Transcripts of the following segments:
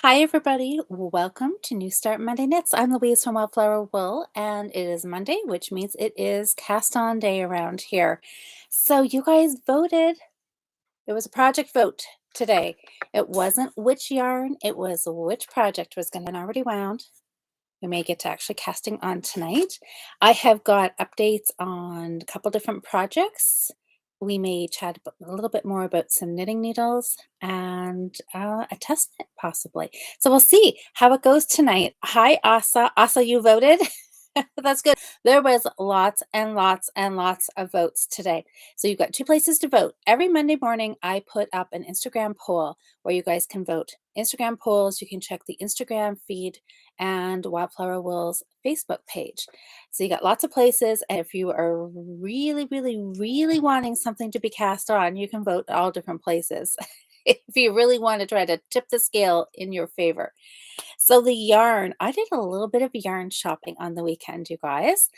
Hi, everybody. Welcome to New Start Monday Knits. I'm Louise from Wildflower Wool, and it is Monday, which means it is cast on day around here. So, you guys voted. It was a project vote today. It wasn't which yarn, it was which project was going to already wound. We may get to actually casting on tonight. I have got updates on a couple different projects. We may chat a little bit more about some knitting needles and a test knit possibly. So we'll see how it goes tonight. Hi, Asa. Asa, you voted? That's good. There was lots and lots and lots of votes today. So you've got two places to vote. Every Monday morning, I put up an Instagram poll where you guys can vote. Instagram polls, you can check the Instagram feed and Wildflower Wool's Facebook page. So you got lots of places. And if you are really, really, really wanting something to be cast on, you can vote all different places. If you really want to try to tip the scale in your favor. So the yarn, I did a little bit of yarn shopping on the weekend, you guys.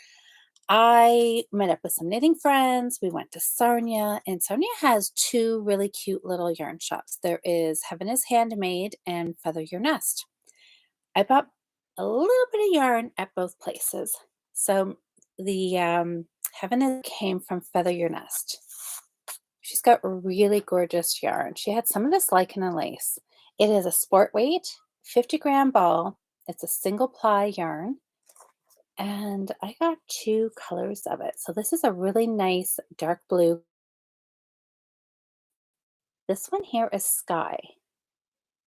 I met up with some knitting friends. We went to Sarnia, and Sarnia has two really cute little yarn shops. There is Heaven is Handmade and Feather Your Nest. I bought a little bit of yarn at both places. So the came from Feather Your Nest. She's got really gorgeous yarn. She had some of this lichen and lace. It is a sport weight, 50-gram ball. It's a single ply yarn. And I got two colors of it. So this is a really nice dark blue. This one here is sky.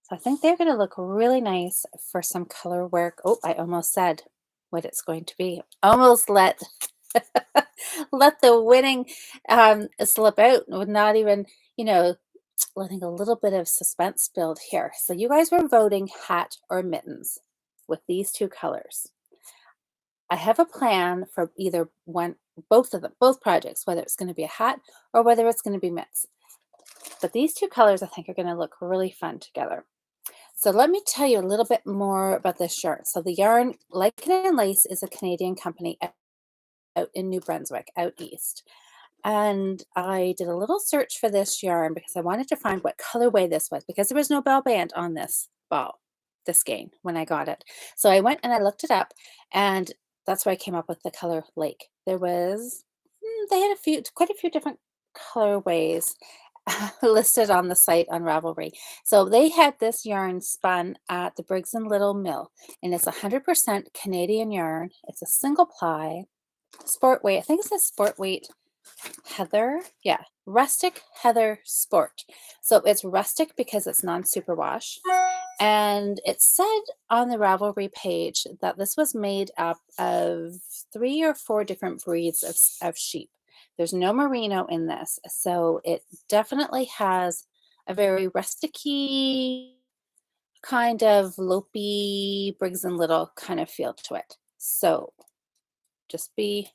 So I think they're going to look really nice for some color work. Oh, I almost said what it's going to be. Almost let let the winning slip out with not even, letting a little bit of suspense build here. So you guys were voting hat or mittens with these two colors. I have a plan for either one, both of them, both projects, whether it's going to be a hat or whether it's going to be mitts. But these two colors I think are going to look really fun together. So let me tell you a little bit more about this yarn. So the yarn, Lichen and Lace, is a Canadian company out in New Brunswick, out east. And I did a little search for this yarn because I wanted to find what colorway this was because there was no bell band on this ball, this skein, when I got it. So I went and I looked it up, and that's where I came up with the color Lake. There was, they had quite a few different colorways listed on the site on Ravelry. So they had this yarn spun at the Briggs and Little mill, and it's 100% Canadian yarn. It's a single ply, sport weight. I think it says sport weight heather. Yeah, rustic heather sport. So it's rustic because it's non-superwash. And it said on the Ravelry page that this was made up of 3 or 4 different breeds of sheep. There's no merino in this, so it definitely has a very rusticy kind of lopey Briggs and Little kind of feel to it. So just be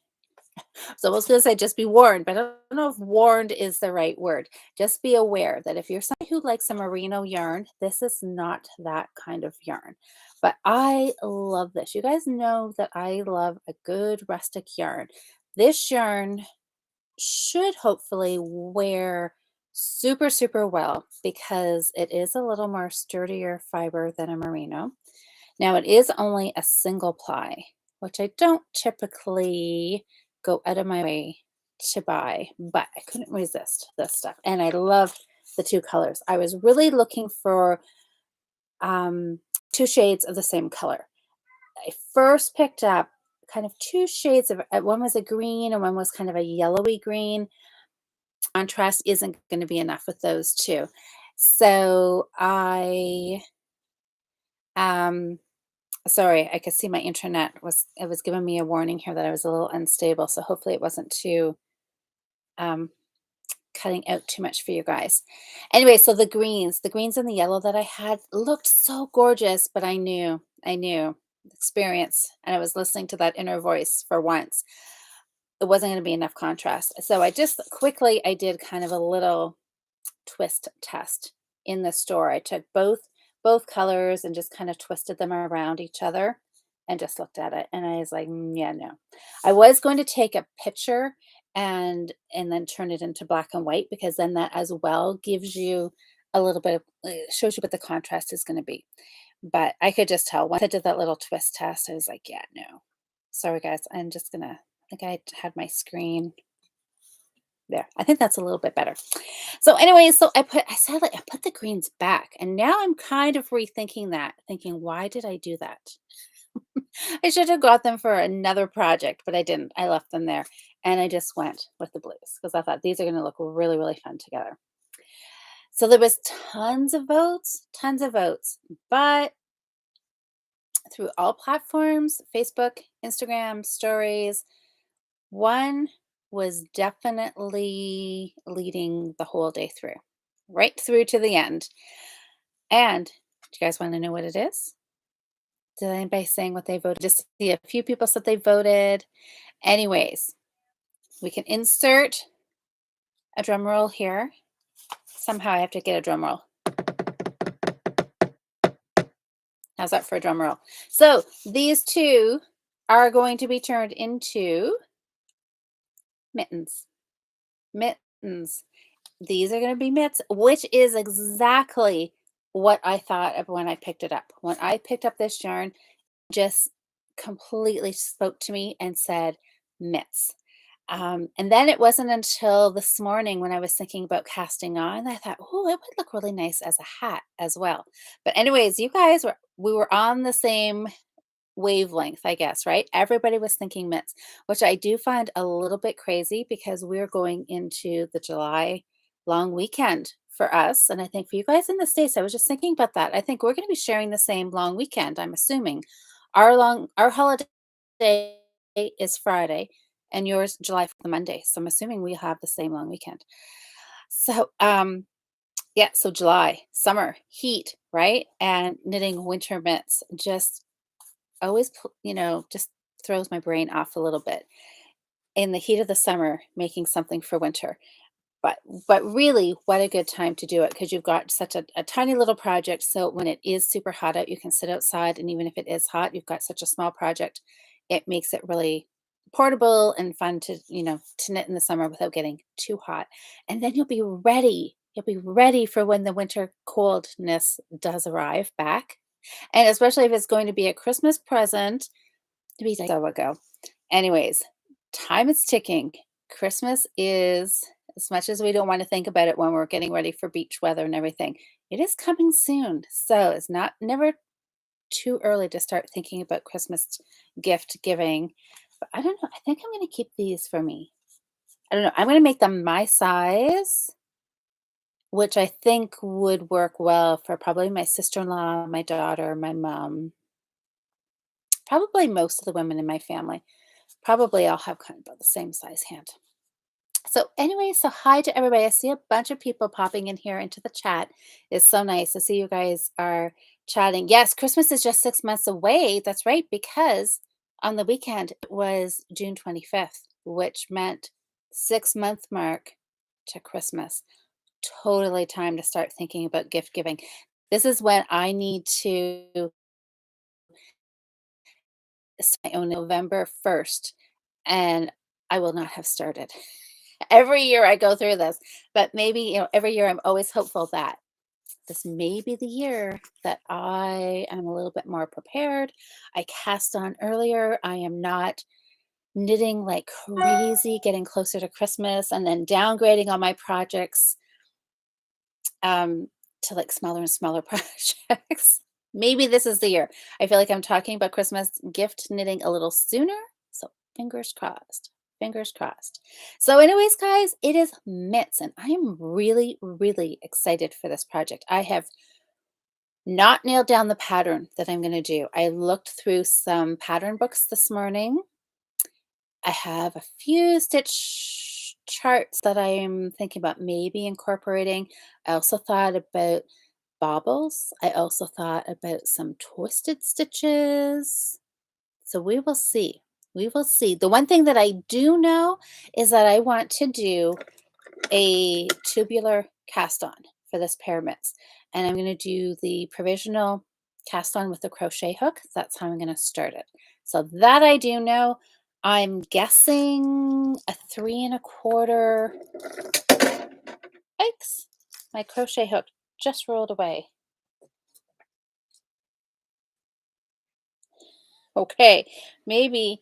so I was going to say just be warned, but I don't know if warned is the right word. Just be aware that if you're somebody who likes a merino yarn, this is not that kind of yarn. But I love this. You guys know that I love a good rustic yarn. This yarn should hopefully wear super, super well because it is a little more sturdier fiber than a merino. Now it is only a single ply, which I don't typically go out of my way to buy, but I couldn't resist this stuff. And I love the two colors. I was really looking for two shades of the same color. I first picked up kind of two shades of, one was a green and one was kind of a yellowy green. Contrast isn't going to be enough with those two. So sorry, I could see my internet was giving me a warning here that I was a little unstable, so hopefully it wasn't too cutting out too much for you guys. Anyway, so the greens and the yellow that I had looked so gorgeous, but I knew experience, and I was listening to that inner voice for once. It wasn't going to be enough contrast. So I did kind of a little twist test in the store. I took both colors and just kind of twisted them around each other and just looked at it, and I was like, yeah, no. I was going to take a picture and then turn it into black and white because then that as well gives you a little bit of it shows you what the contrast is gonna be. But I could just tell once I did that little twist test, I was like, "Yeah, no. Sorry, guys. I'm just gonna" I think I had my screen there. I think that's a little bit better. So anyways, so I said like I put the greens back, and now I'm kind of rethinking that, thinking, "Why did I do that?" I should have got them for another project, but I didn't. I left them there, and I just went with the blues because I thought these are gonna look really, really fun together. So there was tons of votes, but through all platforms, Facebook, Instagram, stories, one was definitely leading the whole day through, right through to the end. And do you guys want to know what it is? Did anybody saying what they voted? Just see a few people said they voted. Anyways, we can insert a drum roll here. Somehow I have to get a drum roll. How's that for a drum roll? So these two are going to be turned into mittens. Mittens. These are going to be mitts, which is exactly what I thought of when I picked it up. When I picked up this yarn, just completely spoke to me and said mitts. And then it wasn't until this morning when I was thinking about casting on, I thought, oh, it would look really nice as a hat as well. But anyways, we were on the same wavelength, I guess, right? Everybody was thinking mitts, which I do find a little bit crazy because we're going into the July long weekend for us. And I think for you guys in the States, I was just thinking about that. I think we're going to be sharing the same long weekend, I'm assuming. Our holiday is Friday and yours July for the Monday. So I'm assuming we have the same long weekend. So yeah, so July, summer, heat, right? And knitting winter mitts just always, just throws my brain off a little bit. In the heat of the summer, making something for winter. But but really, what a good time to do it because you've got such a tiny little project. So when it is super hot out, you can sit outside, and even if it is hot, you've got such a small project. It makes it really portable and fun to knit in the summer without getting too hot. And then you'll be ready. You'll be ready for when the winter coldness does arrive back. And especially if it's going to be a Christmas present, to be like so ago. Anyways, time is ticking. Christmas is, as much as we don't want to think about it when we're getting ready for beach weather and everything, it is coming soon. So it's not never too early to start thinking about Christmas gift giving. But I don't know. I think I'm going to keep these for me. I don't know. I'm going to make them my size, which I think would work well for probably my sister-in-law, my daughter, my mom, probably most of the women in my family. Probably I'll have kind of about the same size hand. So anyway, so hi to everybody. I see a bunch of people popping in here into the chat. It's so nice to see you guys are chatting. Yes, Christmas is just 6 months away. That's right, because on the weekend it was June 25th, which meant 6 month mark to Christmas. Totally time to start thinking about gift giving. This is when I need to start my own November 1st, and I will not have started. Every year I go through this, but maybe, every year I'm always hopeful that this may be the year that I am a little bit more prepared. I cast on earlier. I am not knitting like crazy, getting closer to Christmas and then downgrading all my projects to like smaller and smaller projects. Maybe this is the year. I feel like I'm talking about Christmas gift knitting a little sooner. So fingers crossed. Fingers crossed. So, anyways, guys, it is mitts, and I am really, really excited for this project. I have not nailed down the pattern that I'm going to do. I looked through some pattern books this morning. I have a few stitch charts that I'm thinking about maybe incorporating. I also thought about bobbles. I also thought about some twisted stitches. So we will see. We will see. The one thing that I do know is that I want to do a tubular cast on for this pair of mitts. And I'm going to do the provisional cast on with the crochet hook. That's how I'm going to start it. So that I do know. I'm guessing a 3 1/4. Yikes. My crochet hook just rolled away. Okay, maybe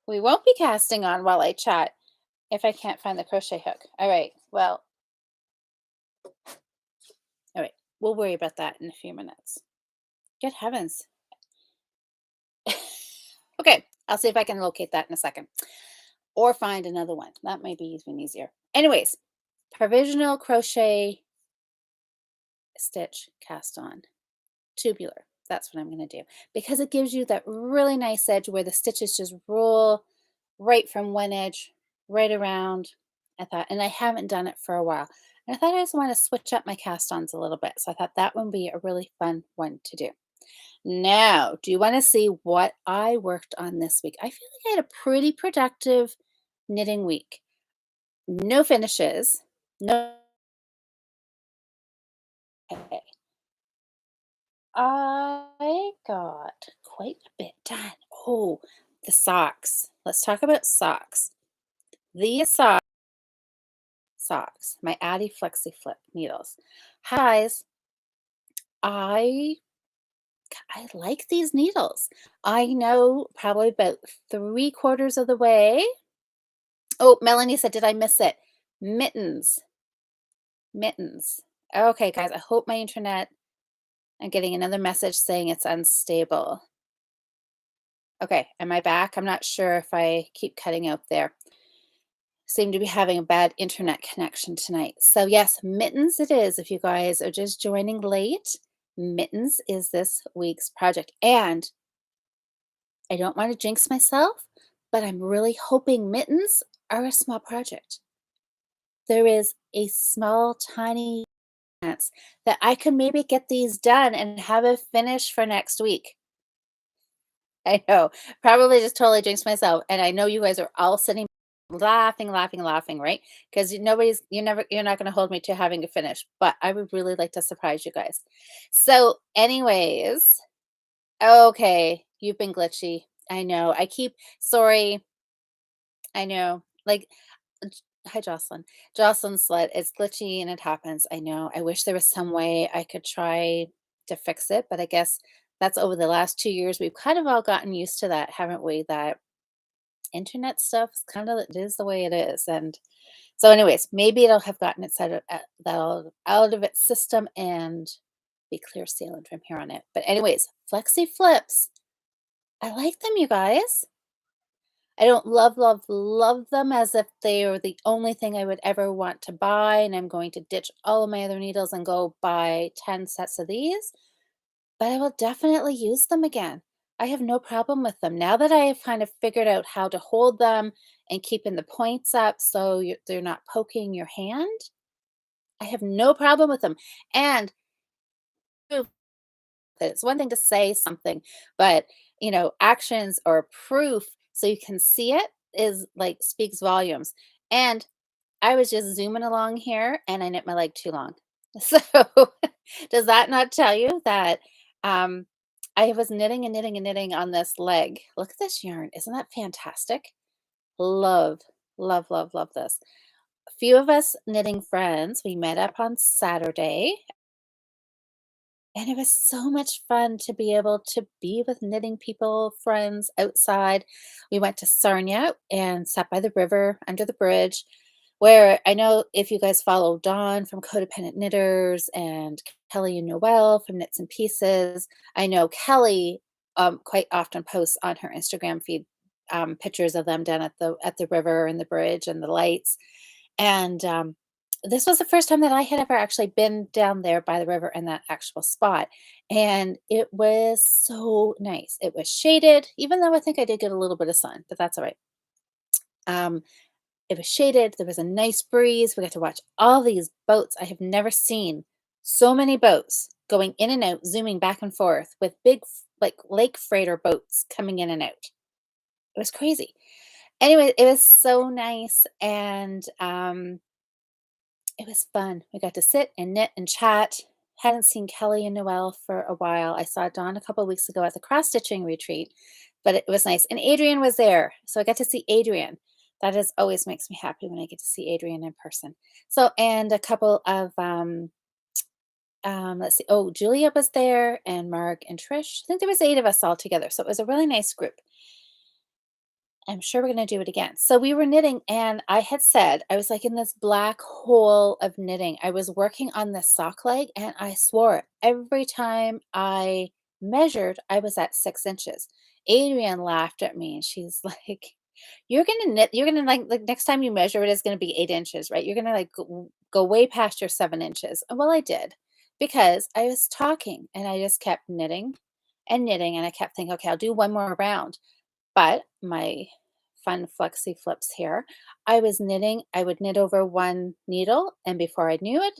we won't be casting on while I chat if I can't find the crochet hook. All right, well, all right, we'll worry about that in a few minutes. Good heavens. Okay, I'll see if I can locate that in a second or find another one. That might be even easier. Anyways, provisional crochet stitch cast on tubular. That's what I'm going to do because it gives you that really nice edge where the stitches just roll right from one edge right around. I thought, and I haven't done it for a while. And I thought I just want to switch up my cast ons a little bit. So I thought that would be a really fun one to do. Now, do you want to see what I worked on this week? I feel like I had a pretty productive knitting week. No finishes. No. Okay. I got quite a bit done. Oh, the socks. Let's talk about socks. These socks, my Addy Flexi Flip needles. Guys, I I like these needles. I know probably about 3/4 of the way. Oh, Melanie said, did I miss it? Mittens. Mittens. Okay, guys, I hope my internet. I'm getting another message saying it's unstable. Okay, am I back? I'm not sure if I keep cutting out there. Seem to be having a bad internet connection tonight. So yes, mittens it is. If you guys are just joining late, mittens is this week's project. And I don't want to jinx myself, but I'm really hoping mittens are a small project. There is a small, tiny chance that I can maybe get these done and have it finished for next week. I know. Probably just totally jinxed myself. And I know you guys are all sitting laughing, laughing, laughing, right? Because you're not going to hold me to having to finish. But I would really like to surprise you guys. So, anyways, okay, you've been glitchy. I know. Sorry. I know. Like, hi, Jocelyn. Jocelyn sled. It's glitchy and it happens. I know. I wish there was some way I could try to fix it, but I guess that's over the last 2 years. We've kind of all gotten used to that, haven't we? That internet stuff is kind of it is the way it is. And so, anyways, maybe it'll have gotten it set out of its system and be clear sailing from here on out. But anyways, flexi flips. I like them, you guys. I don't love, love, love them as if they are the only thing I would ever want to buy, and I'm going to ditch all of my other needles and go buy 10 sets of these, but I will definitely use them again. I have no problem with them. Now that I have kind of figured out how to hold them and keeping the points up so they're not poking your hand, I have no problem with them. And it's one thing to say something, but actions or proof so you can see it is like speaks volumes. And I was just zooming along here and I knit my leg too long. So does that not tell you that I was knitting and knitting and knitting on this leg? Look at this yarn. Isn't that fantastic? Love, love, love, love this. A few of us knitting friends, we met up on Saturday. And it was so much fun to be able to be with knitting people, friends outside. We went to Sarnia and sat by the river under the bridge, where I know if you guys follow Dawn from Codependent Knitters and Kelly and Noelle from Knits and Pieces, I know Kelly quite often posts on her Instagram feed pictures of them down at the river and the bridge and the lights. And this was the first time that I had ever actually been down there by the river in that actual spot. And it was so nice. It was shaded, even though I think I did get a little bit of sun, but that's all right. Um, it was shaded. There was a nice breeze. We got to watch all these boats. I have never seen so many boats going in and out, zooming back and forth with big, like lake freighter boats coming in and out. It was crazy. Anyway, it was so nice. And it was fun. We got to sit and knit and chat. Hadn't seen Kelly and Noelle for a while. I saw Dawn a couple of weeks ago at the cross stitching retreat, but it was nice. And Adrian was there, so I got to see Adrian. That is always makes me happy when I get to see Adrian in person. So, and a couple of Let's see. Oh, Julia was there and Mark and Trish. I think there was 8 of us all together. So it was a really nice group. I'm sure we're gonna do it again. So we were knitting, and I had said I was like in this black hole of knitting. I was working on this sock leg, and I swore every time I measured, I was at 6 inches. Adrienne laughed at me, and she's like, "You're gonna knit. You're gonna like next time you measure it is gonna be 8 inches, right? You're gonna like go way past your 7 inches." Well, I did because I was talking, and I just kept knitting, and I kept thinking, "Okay, I'll do one more round." But my fun flexi flips here, I was knitting, I would knit over one needle, and before I knew it,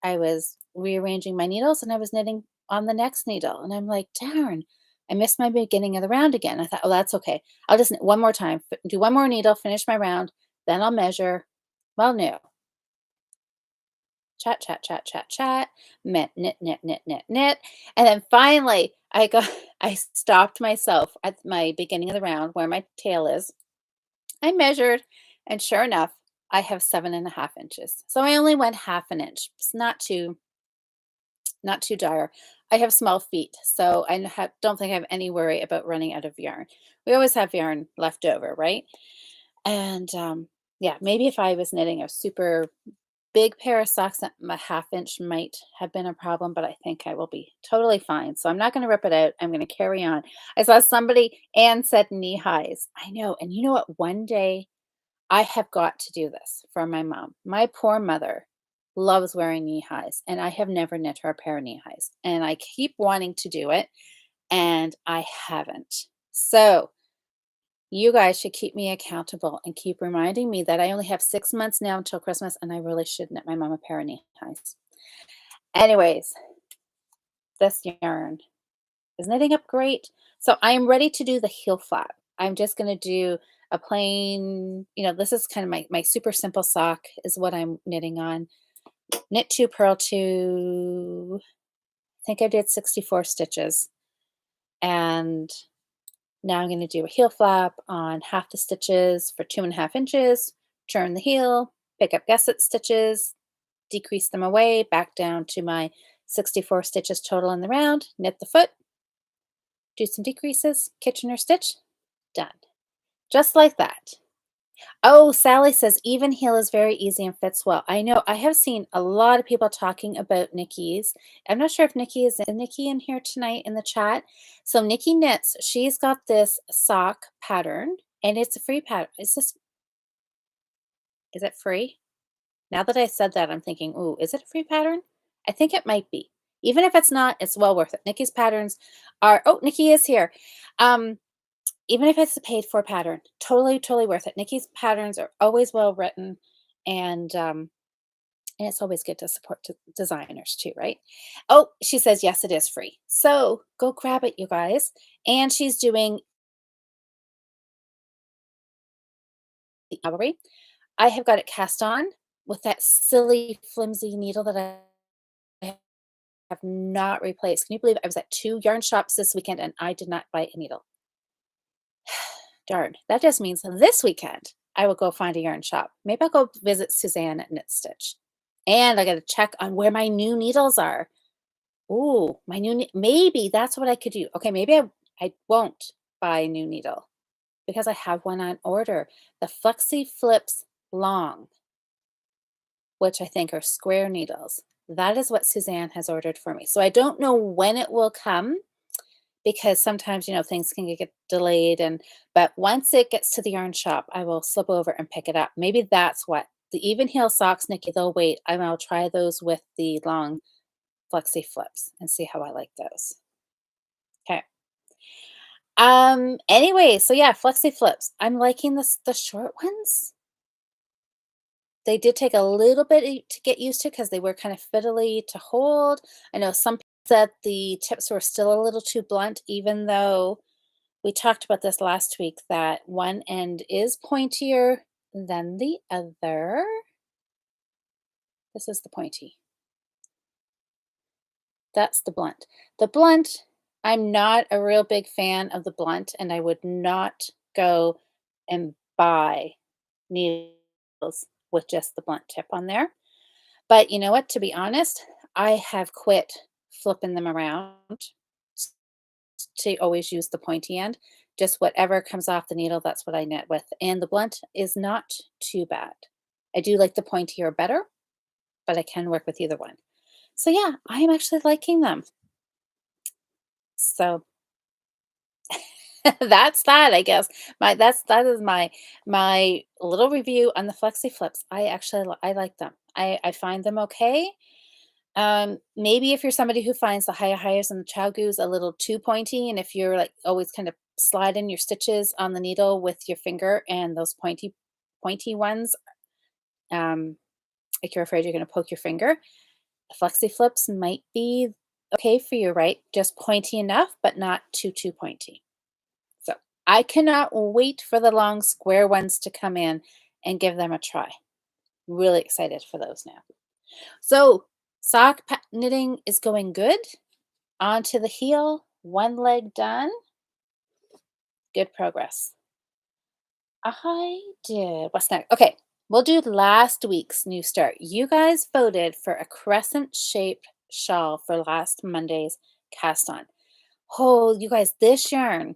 I was rearranging my needles and I was knitting on the next needle. And I'm like, darn, I missed my beginning of the round again. I thought, oh, that's okay. I'll just knit one more time, do one more needle, finish my round, then I'll measure. Well, no. Chat, chat, chat, chat, chat, knit. And then finally, I stopped myself at my beginning of the round where my tail is. I measured, and sure enough, I have 7.5 inches. So I only went half an inch. It's not too dire. I have small feet, so don't think I have any worry about running out of yarn. We always have yarn left over, right? And yeah, maybe if I was knitting a super big pair of socks, a half inch might have been a problem, but I think I will be totally fine. So I'm not going to rip it out. I'm going to carry on. I saw somebody, Anne said knee highs. I know. And you know what? One day I have got to do this for my mom. My poor mother loves wearing knee highs, and I have never knit her a pair of knee highs. And I keep wanting to do it, and I haven't. So you guys should keep me accountable and keep reminding me that I only have 6 months now until Christmas, and I really should knit my mom a pair of knee highs. Anyways, this yarn is knitting up great. So I am ready to do the heel flap. I'm just going to do a plain, this is kind of my super simple sock is what I'm knitting on. Knit 2, purl 2. I think I did 64 stitches. And now I'm going to do a heel flap on half the stitches for 2.5 inches, turn the heel, pick up gusset stitches, decrease them away, back down to my 64 stitches total in the round, knit the foot, do some decreases, Kitchener stitch, done. Just like that. Oh, Sally says even heel is very easy and fits well. I know. I have seen a lot of people talking about Nikki's. I'm not sure if Nikki in here tonight in the chat. So Nikki knits. She's got this sock pattern, and it's a free pattern. Is it free? Now that I said that, I'm thinking, ooh, is it a free pattern? I think it might be. Even if it's not, it's well worth it. Nikki's patterns are. Oh, Nikki is here. Even if it's a paid for pattern, totally worth it. Nikki's patterns are always well written, and it's always good to support designers too, right? Oh, she says yes, it is free. So go grab it, you guys. And she's doing the gallery. I have got it cast on with that silly flimsy needle that I have not replaced. Can you believe I was at 2 yarn shops this weekend and I did not buy a needle? Darn, that just means this weekend I will go find a yarn shop. Maybe I'll go visit Suzanne at Knit Stitch. And I got to check on where my new needles are. Ooh, maybe that's what I could do. Okay, maybe I won't buy a new needle because I have one on order. The Flexi Flips Long, which I think are square needles. That is what Suzanne has ordered for me. So I don't know when it will come because sometimes things can get delayed, but once it gets to the yarn shop I will slip over and pick it up. Maybe that's what the even heel socks, Nikki, they'll wait, and I'll try those with the long flexi flips and see how I like those. Okay. Anyway, so yeah, flexi flips, I'm liking the short ones. They did take a little bit to get used to because they were kind of fiddly to hold. I know some people said the tips were still a little too blunt, even though we talked about this last week that one end is pointier than the other. This is the pointy. That's the blunt. The blunt, I'm not a real big fan of the blunt, and I would not go and buy needles with just the blunt tip on there. But you know what? To be honest, I have quit flipping them around to always use the pointy end. Just whatever comes off the needle, that's what I knit with. And the blunt is not too bad. I do like the pointier better, but I can work with either one. So yeah, I am actually liking them. So that's that, I guess. That is my little review on the Flexi Flips. I like them. I find them okay. Maybe if you're somebody who finds the higher hires and the chow goos a little too pointy, and if you're like always kind of sliding your stitches on the needle with your finger and those pointy ones, um, like you're afraid you're going to poke your finger, Flexi Flips might be okay for you, right? Just pointy enough, but not too pointy. So I cannot wait for the long square ones to come in and give them a try. Really excited for those now. So knitting is going good. Onto the heel, one leg done. Good progress. I did. What's next? Okay, we'll do last week's new start. You guys voted for a crescent shaped shawl for last Monday's cast on. Oh, you guys, this yarn,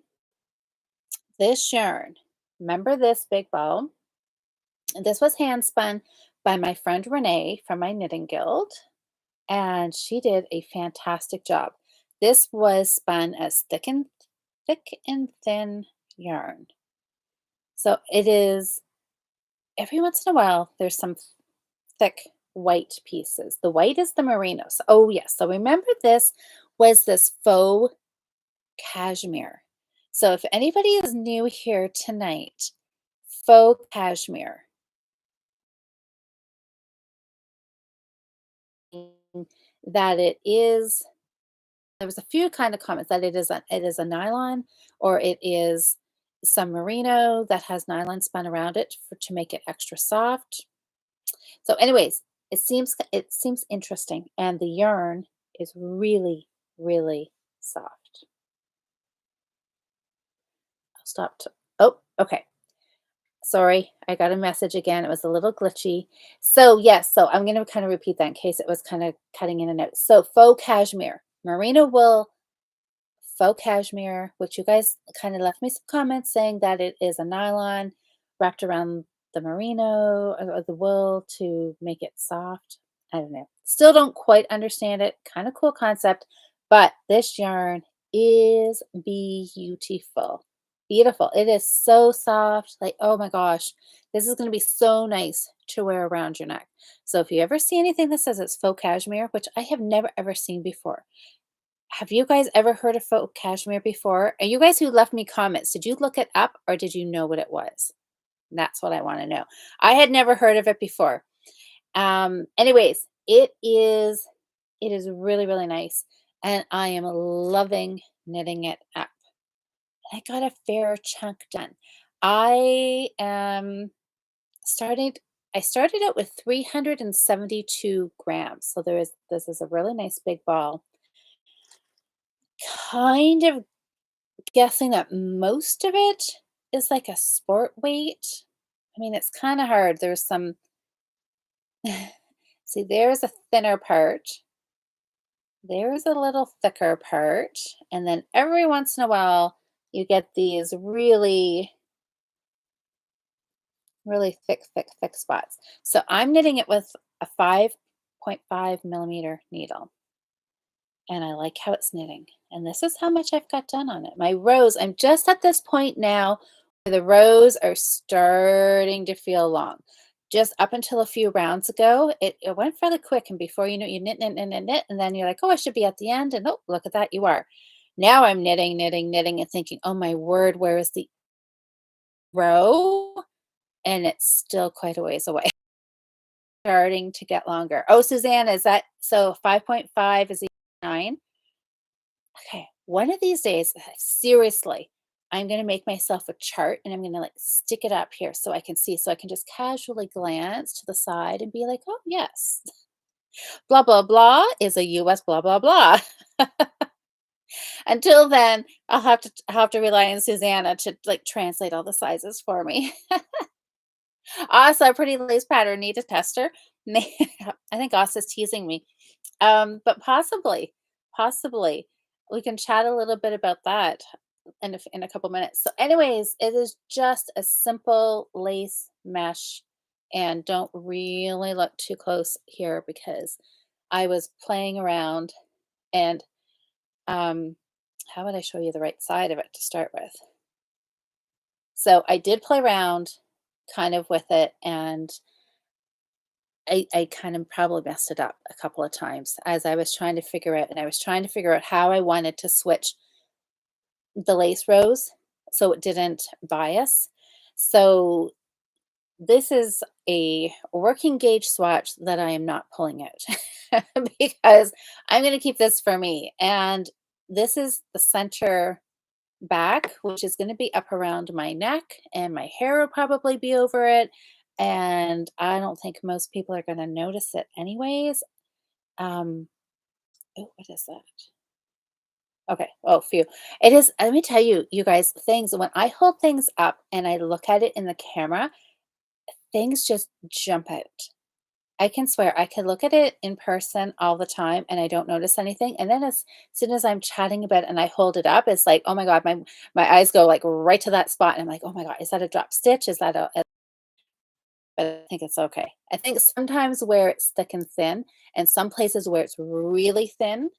remember this big bow? This was hand spun by my friend Renee from my knitting guild, and she did a fantastic job. This was spun as thick and thin yarn. So it is every once in a while there's some thick white pieces. The white is the merino. So, oh yes. So remember this was this faux cashmere. So if anybody is new here tonight, faux cashmere, that it is there was a few kind of comments that it is a nylon or it is some merino that has nylon spun around it to make it extra soft. So anyways, it seems interesting and the yarn is really, really soft. I'll stop to oh, okay. Sorry, I got a message again. It was a little glitchy. So yes, so I'm going to kind of repeat that in case it was kind of cutting in and out. So faux cashmere, merino wool, faux cashmere, which you guys kind of left me some comments saying that it is a nylon wrapped around the merino or the wool to make it soft. I don't know. Still don't quite understand it. Kind of cool concept, but this yarn is beautiful. Beautiful. It is so soft. Like, oh my gosh, this is going to be so nice to wear around your neck. So if you ever see anything that says it's faux cashmere, which I have never ever seen before, have you guys ever heard of faux cashmere before? And you guys who left me comments, did you look it up or did you know what it was? That's what I want to know. I had never heard of it before. Anyways, it is really, really nice. And I am loving knitting it up. I got a fair chunk done. I started I started out with 372 grams. So this is a really nice big ball. Kind of guessing that most of it is like a sport weight. I mean, it's kind of hard. There's some, see, there's a thinner part, there's a little thicker part, and then every once in a while, you get these really, really thick spots. So I'm knitting it with a 5.5 millimeter needle, and I like how it's knitting. And this is how much I've got done on it. My rows, I'm just at this point now where the rows are starting to feel long. Just up until a few rounds ago, it went fairly quick. And before you know, you knit, and then you're like, oh, I should be at the end. And oh, look at that, you are. Now I'm knitting, and thinking, oh my word, where is the row? And it's still quite a ways away. Starting to get longer. Oh, Suzanne, is that so? 5.5 is 9. Okay, one of these days, seriously, I'm going to make myself a chart and I'm going to like stick it up here so I can see, so I can just casually glance to the side and be like, oh, yes, blah, blah, blah is a US blah, blah, blah. Until then, I'll have to rely on Susanna to like translate all the sizes for me. Also, pretty lace pattern need a tester. I think Austin's teasing me. But possibly, we can chat a little bit about that in a couple minutes. So, anyways, it is just a simple lace mesh, and don't really look too close here because I was playing around and um, how would I show you the right side of it to start with? So I did play around kind of with it, and I kind of probably messed it up a couple of times as I was trying to figure it, and I was trying to figure out how I wanted to switch the lace rows so it didn't bias. So this is a working gauge swatch that I am not pulling out because I'm going to keep this for me. And this is the center back, which is going to be up around my neck, and my hair will probably be over it. And I don't think most people are going to notice it anyways. Um, oh, what is that? Okay. Oh, phew. It is, let me tell you, you guys, things, when I hold things up and I look at it in the camera, things just jump out. I can swear I can look at it in person all the time and I don't notice anything. And then as soon as I'm chatting about it and I hold it up, it's like, oh my God, my eyes go like right to that spot. And I'm like, oh my God, is that a drop stitch? Is that but I think it's okay. I think sometimes where it's thick and thin, and some places where it's really thin,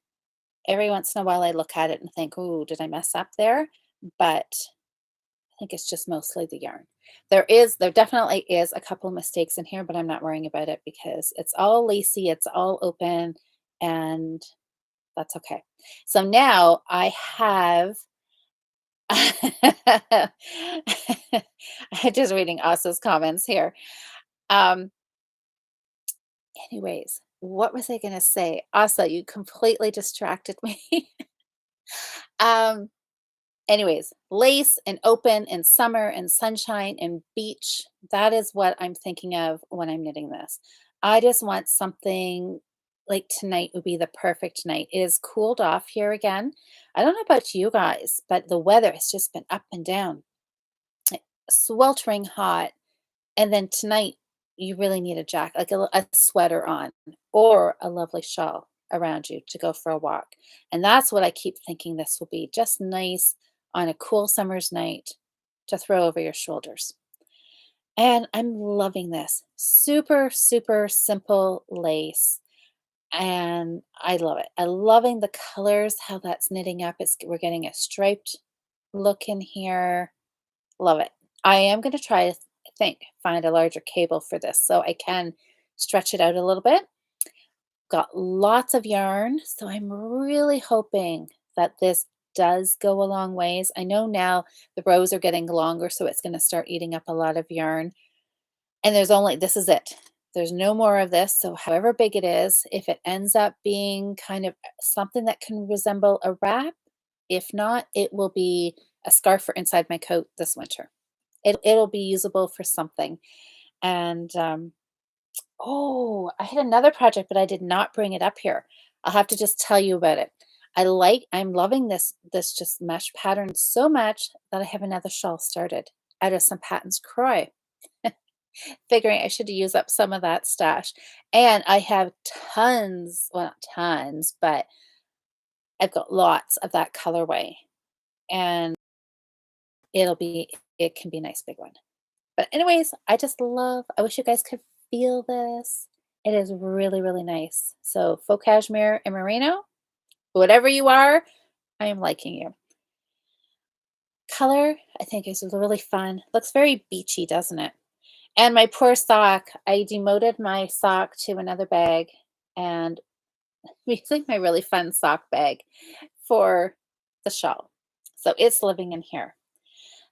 every once in a while I look at it and think, oh, did I mess up there? But I think it's just mostly the yarn. There definitely is a couple mistakes in here, but I'm not worrying about it because it's all lacy, it's all open, and that's okay. So now I have I'm just reading Asa's comments here. Um, anyways, what was I gonna say? Asa, you completely distracted me. um, Anyways, lace and open and summer and sunshine and beach. That is what I'm thinking of when I'm knitting this. I just want something like tonight would be the perfect night. It is cooled off here again. I don't know about you guys, but the weather has just been up and down, like sweltering hot. And then tonight, you really need a jacket, like a sweater on, or a lovely shawl around you to go for a walk. And that's what I keep thinking this will be, just nice on a cool summer's night to throw over your shoulders. And I'm loving this. Super, super simple lace. And I love it. I'm loving the colors, how that's knitting up. We're getting a striped look in here. Love it. I am gonna try to find a larger cable for this so I can stretch it out a little bit. Got lots of yarn, so I'm really hoping that this does go a long ways. I know now the rows are getting longer, so it's gonna start eating up a lot of yarn. And this is it. There's no more of this, so however big it is, if it ends up being kind of something that can resemble a wrap, if not, it will be a scarf for inside my coat this winter. It'll be usable for something. And, oh, I had another project, but I did not bring it up here. I'll have to just tell you about it. I'm loving this just mesh pattern so much that I have another shawl started out of some Patton's Croy, figuring I should use up some of that stash. And I have tons, well, not tons, but I've got lots of that colorway, and it can be a nice big one. But anyways, I wish you guys could feel this. It is really, really nice. So faux cashmere and merino, whatever you are, I am liking you. Color, I think is really fun. Looks very beachy, doesn't it? And my poor sock, I demoted my sock to another bag and I'm using my really fun sock bag for the shawl. So it's living in here.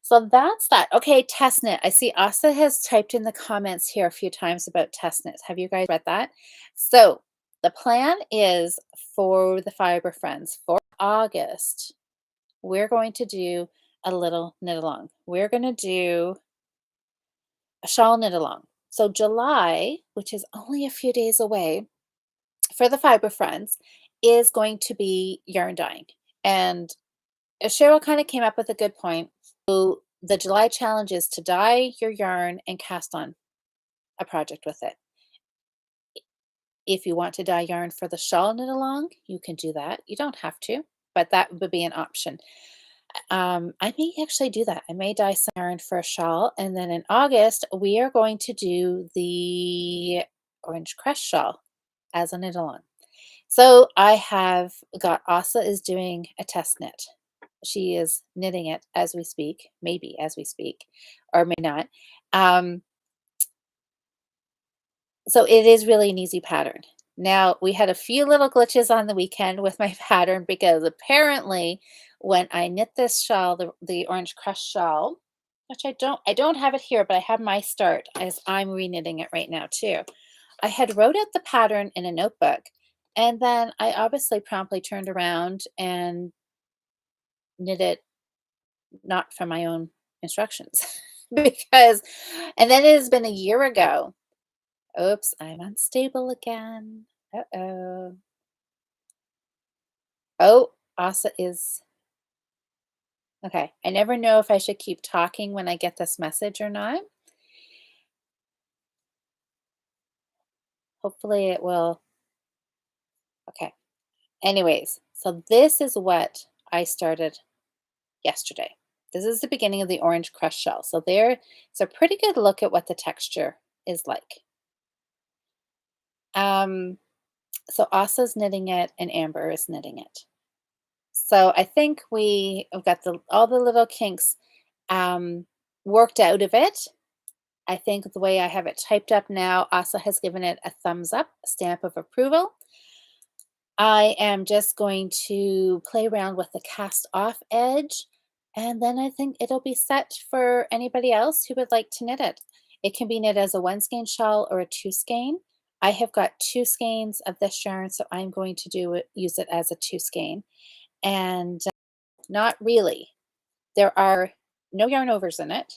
So that's that. Okay, test knit. I see Asa has typed in the comments here a few times about test knits. Have you guys read that? So the plan is for the Fiber Friends for August, we're going to do a little knit along. We're going to do a shawl knit along. So July, which is only a few days away for the Fiber Friends, is going to be yarn dyeing. And Cheryl kind of came up with a good point. So the July challenge is to dye your yarn and cast on a project with it. If you want to dye yarn for the shawl knit along, you can do that. You don't have to, but that would be an option. I may actually do that. I may dye some yarn for a shawl, and then in August we are going to do the orange crush shawl as a knit along. So I have got Asa is doing a test knit. She is knitting it as we speak, maybe as we speak, or may not. Um, so it is really an easy pattern. Now, we had a few little glitches on the weekend with my pattern because apparently when I knit this shawl, the orange crush shawl, which I don't have it here, but I have my start as I'm reknitting it right now too. I had wrote out the pattern in a notebook, and then I obviously promptly turned around and knit it not from my own instructions because, and then it has been a year ago. Oops, I'm unstable again. Uh-oh. Oh, Asa is okay. I never know if I should keep talking when I get this message or not. Hopefully it will. Okay. Anyways, so this is what I started yesterday. This is the beginning of the orange crush shell. So there, it's a pretty good look at what the texture is like. Um, so Asa's knitting it and Amber is knitting it. So I think we've got all the little kinks um, worked out of it. I think the way I have it typed up now, Asa has given it a thumbs up, a stamp of approval. I am just going to play around with the cast off edge, and then I think it'll be set for anybody else who would like to knit it. It can be knit as a one skein shawl or a two skein. I have got two skeins of this yarn, so I'm going to use it as a two skein. And not really. There are no yarn overs in it,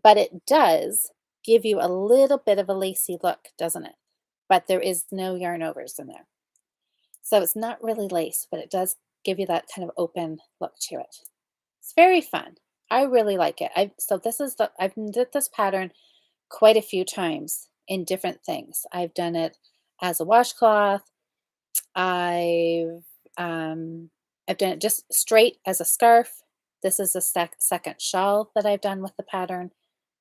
but it does give you a little bit of a lacy look, doesn't it? But there is no yarn overs in there. So it's not really lace, but it does give you that kind of open look to it. It's very fun. I really like it. I've knit this pattern quite a few times in different things. I've done it as a washcloth. I've um, I've done it just straight as a scarf. This is the second shawl that I've done with the pattern.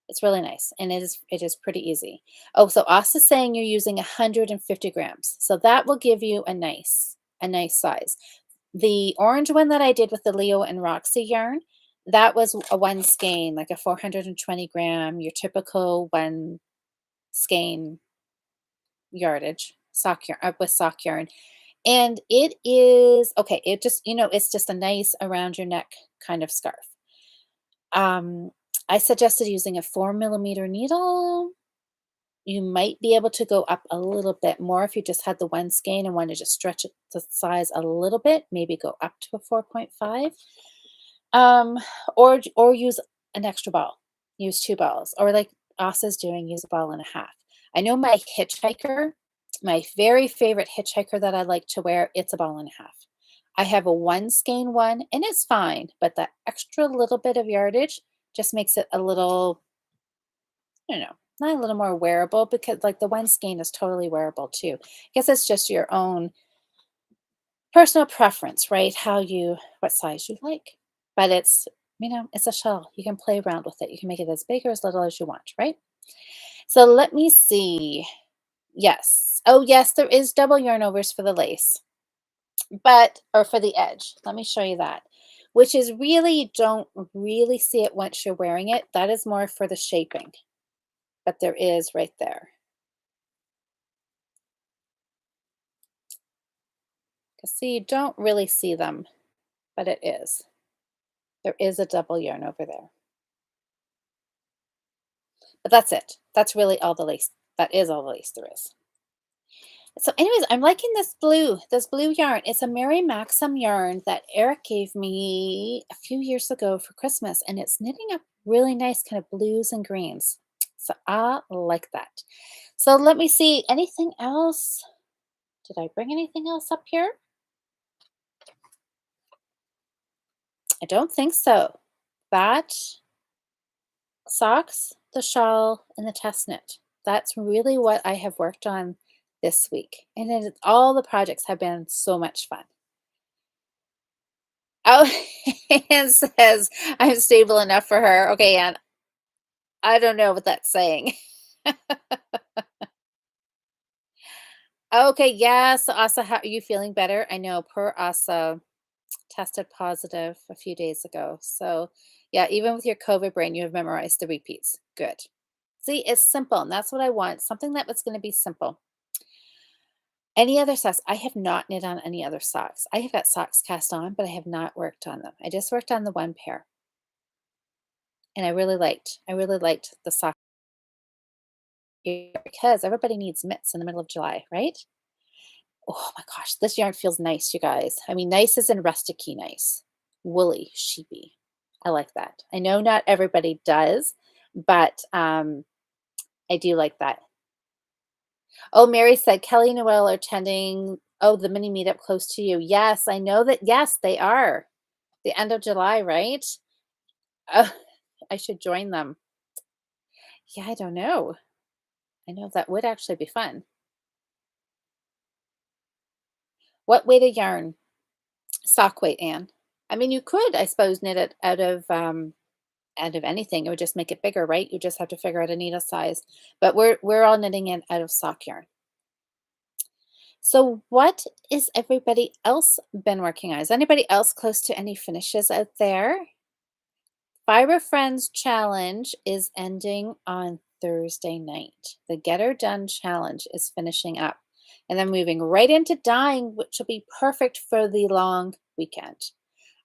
It's really nice, and it is pretty easy. Oh, so Asa's saying you're using 150 grams, so that will give you a nice size. The orange one that I did with the Leo and Roxy yarn, that was a one skein, like a 420 gram, your typical one skein yardage sock yarn with sock yarn. And it is okay, it just, it's just a nice around your neck kind of scarf. Um, I suggested using a 4 millimeter needle. You might be able to go up a little bit more if you just had the one skein and wanted to stretch it the size a little bit, maybe go up to a 4.5. Um, or use an extra ball. Use two balls, or like Asa's doing, use a ball and a half. I know my hitchhiker, my very favorite hitchhiker that I like to wear, it's a ball and a half. I have a one skein one, and it's fine, but that extra little bit of yardage just makes it a little, I don't know, not a little more wearable, because like the one skein is totally wearable too. I guess it's just your own personal preference, right? What size you like. But it's a shell. You can play around with it. You can make it as big or as little as you want, right? So let me see. Yes. Oh, yes, there is double yarn overs for the lace, or for the edge. Let me show you that. Which is really, you don't really see it once you're wearing it. That is more for the shaping, but there is right there. Because see, you don't really see them, but it is. There is a double yarn over there. But that's it. That's really all the lace. That is all the lace there is. So anyways, I'm liking this blue yarn. It's a Mary Maxim yarn that Eric gave me a few years ago for Christmas, and it's knitting up really nice kind of blues and greens. So I like that. So let me see, anything else? Did I bring anything else up here? I don't think so. That socks, the shawl, and the test knit. That's really what I have worked on this week, and all the projects have been so much fun. Oh, Anne says, "I'm stable enough for her." Okay, Anne, I don't know what that's saying. Okay, yes, Asa, how are you feeling better? I know poor Asa tested positive a few days ago. So, yeah, even with your COVID brain, you have memorized the repeats. Good. See, it's simple, and that's what I want. Something that was going to be simple. Any other socks? I have not knit on any other socks. I have got socks cast on, but I have not worked on them. I just worked on the one pair, and I really liked the sock because everybody needs mitts in the middle of July, right? Oh my gosh, this yarn feels nice, you guys. I mean, nice is in rusticy nice. Woolly, sheepy. I like that. I know not everybody does, but I do like that. Oh, Mary said Kelly and Noel are attending, oh, the mini meetup close to you. Yes, I know that. Yes, they are. The end of July, right? Oh, I should join them. Yeah, I don't know. I know that would actually be fun. What weight of yarn? Sock weight, Anne. I mean, you could, I suppose, knit it out of anything. It would just make it bigger, right? You just have to figure out a needle size. But we're all knitting it out of sock yarn. So what is everybody else been working on? Is anybody else close to any finishes out there? Fiber Friends Challenge is ending on Thursday night. The Get Her Done Challenge is finishing up. And then moving right into dyeing, which will be perfect for the long weekend.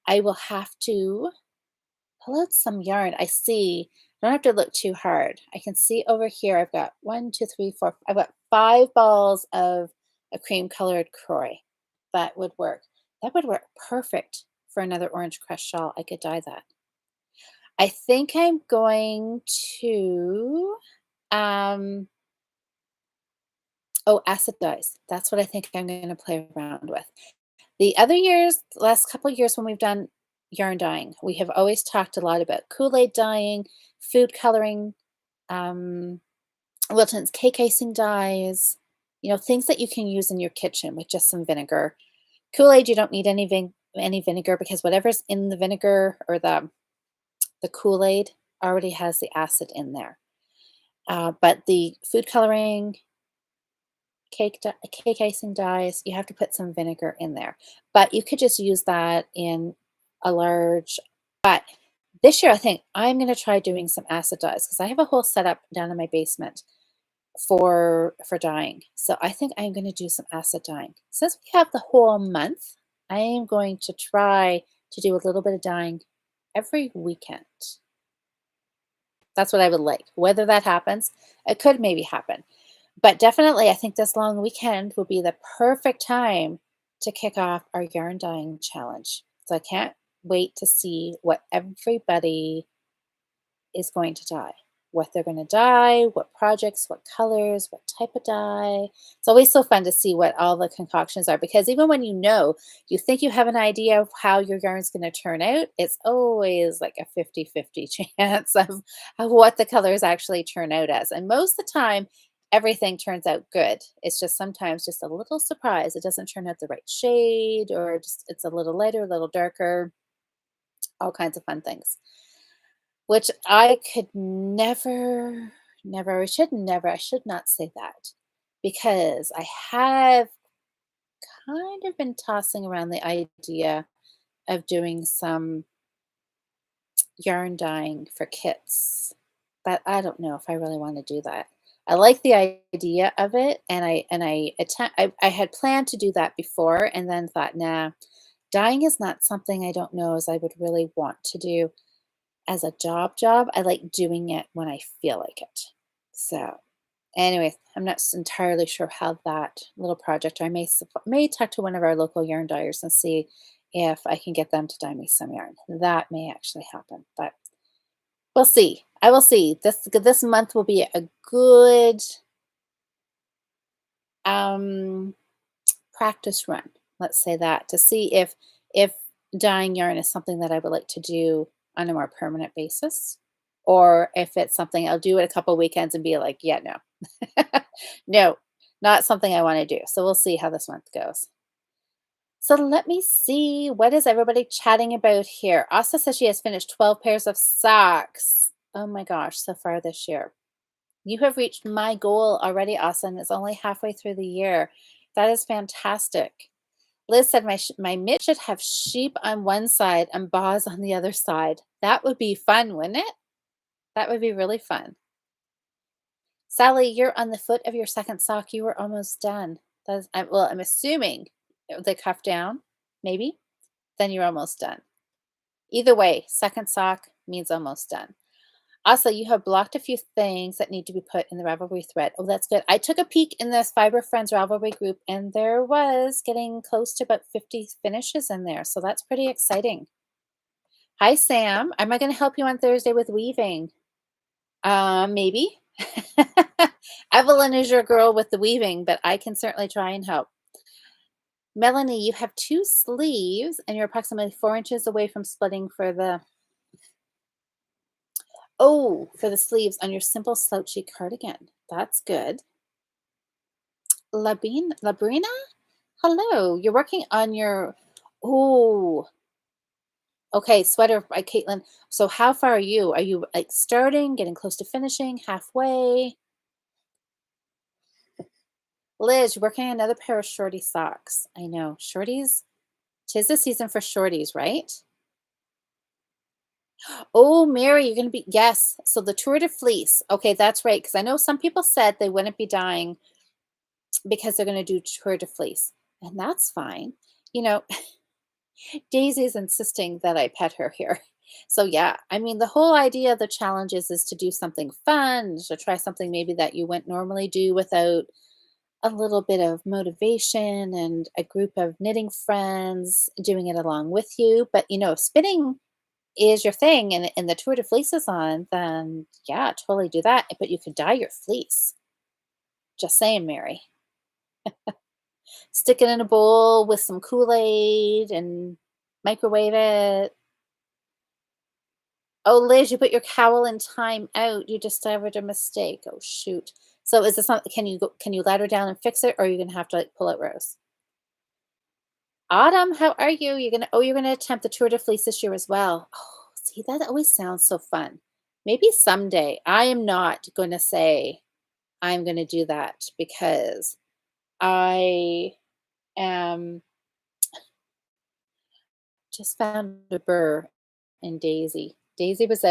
I will have to pull out some yarn. I see. I don't have to look too hard. I can see over here. I've got one, two, three, four. I've got 5 balls of a cream colored croy. That would work. That would work perfect for another orange crush shawl. I could dye that. I think I'm going to, um, oh, acid dyes. That's what I think I'm going to play around with. The other years, the last couple of years when we've done yarn dyeing, we have always talked a lot about Kool-Aid dyeing, food coloring, um, Wilton's cake icing dyes, things that you can use in your kitchen with just some vinegar. Kool-Aid, you don't need any vinegar because whatever's in the vinegar or the Kool-Aid already has the acid in there. But the food coloring, cake icing dyes, you have to put some vinegar in there. But you could just use that in a large. But this year, I think I'm going to try doing some acid dyes because I have a whole setup down in my basement for dyeing. So I think I'm going to do some acid dyeing. Since we have the whole month, I am going to try to do a little bit of dyeing every weekend. That's what I would like. Whether that happens, it could maybe happen. But definitely, I think this long weekend will be the perfect time to kick off our yarn dyeing challenge. So I can't wait to see what everybody is going to dye, what they're going to dye, what projects, what colors, what type of dye. It's always so fun to see what all the concoctions are because even when you think you have an idea of how your yarn's going to turn out, it's always like a 50-50 chance of what the colors actually turn out as. And most of the time, everything turns out good. It's just sometimes just a little surprise. It doesn't turn out the right shade or just it's a little lighter, a little darker, all kinds of fun things. Which I could I should not say that because I have kind of been tossing around the idea of doing some yarn dyeing for kits, but I don't know if I really want to do that. I like the idea of it, and I had planned to do that before, and then thought, nah, dyeing is not something I don't know as I would really want to do as a job. I like doing it when I feel like it. So, anyway, I'm not entirely sure how that little project, or I may talk to one of our local yarn dyers and see if I can get them to dye me some yarn. That may actually happen, but we'll see. I will see. This month will be a good um, practice run. Let's say that to see if dyeing yarn is something that I would like to do on a more permanent basis, or if it's something I'll do it a couple weekends and be like, yeah, no, no. Not something I want to do. So we'll see how this month goes. So let me see. What is everybody chatting about here? Asa says she has finished 12 pairs of socks. Oh my gosh, so far this year. You have reached my goal already, Asa, and it's only halfway through the year. That is fantastic. Liz said my mitt should have sheep on one side and boz on the other side. That would be fun, wouldn't it? That would be really fun. Sally, you're on the foot of your second sock. You were almost done. Well, I'm assuming the cuff down, maybe. Then you're almost done. Either way, second sock means almost done. Also, you have blocked a few things that need to be put in the Ravelry thread. Oh, that's good. I took a peek in this Fiber Friends Ravelry group, and there was getting close to about 50 finishes in there. So that's pretty exciting. Hi, Sam. Am I going to help you on Thursday with weaving? Maybe. Evelyn is your girl with the weaving, but I can certainly try and help. Melanie, you have 2 sleeves, and you're approximately 4 inches away from splitting for the sleeves on your simple slouchy cardigan. That's good. Labrina? Hello. You're working on your oh, okay, sweater by Caitlin. So how far are you? Are you like starting, getting close to finishing, halfway? Liz, you're working on another pair of shorty socks. I know. Shorties. 'Tis the season for shorties, right? Oh, Mary, you're gonna be yes. So the Tour de Fleece. Okay, that's right. Because I know some people said they wouldn't be dying because they're gonna do Tour de Fleece. And that's fine. You know, Daisy's insisting that I pet her here. So yeah, I mean the whole idea of the challenges is to do something fun, to try something maybe that you wouldn't normally do without a little bit of motivation and a group of knitting friends doing it along with you. But if spinning is your thing and the Tour de Fleece is on, then yeah, totally do that. But you could dye your fleece. Just saying, Mary. Stick it in a bowl with some Kool-Aid and microwave it. Oh, Liz, you put your cowl in time out. You discovered a mistake. Oh, shoot. So is this something, can you let her down and fix it, or are you gonna have to like pull out Rose? Autumn, how are you? You're gonna attempt the Tour de Fleece this year as well. Oh, see, that always sounds so fun. Maybe someday. I am not gonna say I'm gonna do that because I am just found a burr in Daisy. Daisy was